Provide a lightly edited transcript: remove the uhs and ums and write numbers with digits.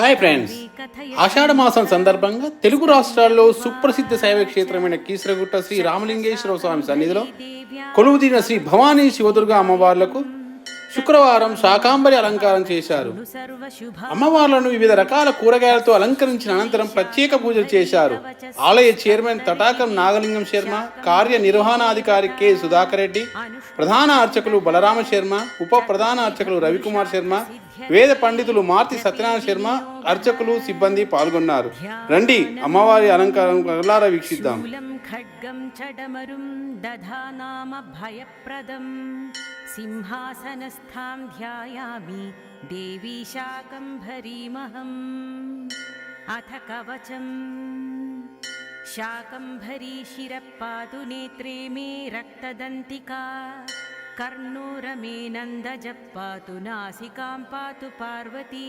Hi friends, ఆషాఢ మాసం సందర్భంగా తెలుగు రాష్ట్రాల్లో సుప్రసిద్ధ శైవ క్షేత్రమైన కీసరగుట్ట శ్రీ రామలింగేశ్వర స్వామి సన్నిధిలో కొలువుదీరిన శ్రీ భవానీ శివదుర్గ అమ్మవార్లకు శుక్రవారం శాకాంబరి అలంకారం చేశారు. అమ్మవార్లను వివిధ రకాల కూరగాయలతో అలంకరించిన అనంతరం ప్రత్యేక పూజలు చేశారు. ఆలయ చైర్మన్ తటాకం నాగలింగం శర్మ, కార్యనిర్వహణాధికారి కె సుధాకర్ రెడ్డి, ప్రధాన అర్చకులు బలరామ శర్మ, ఉప ప్రధాన అర్చకులు రవికుమార్ శర్మ, వేద పండితులు మార్తి సత్యనారాయణ శర్మ, అర్చకులు సిబ్బంది పాల్గొన్నారు. రండి అమ్మవారి అలంకారం కళ్ళారా వీక్షిద్దాం. ఖడ్గం చడమరుం దధానామ భయప్రదం సింహాసనస్థాం ధ్యాయామి దేవీ శాకంభరీమహం అథ కవచం శాకంభరీ శిరపాతు నేత్రే మే రక్తదంతికా కర్ణోరమే నందజప్పాతు నాసికాం పాతు పార్వతీ.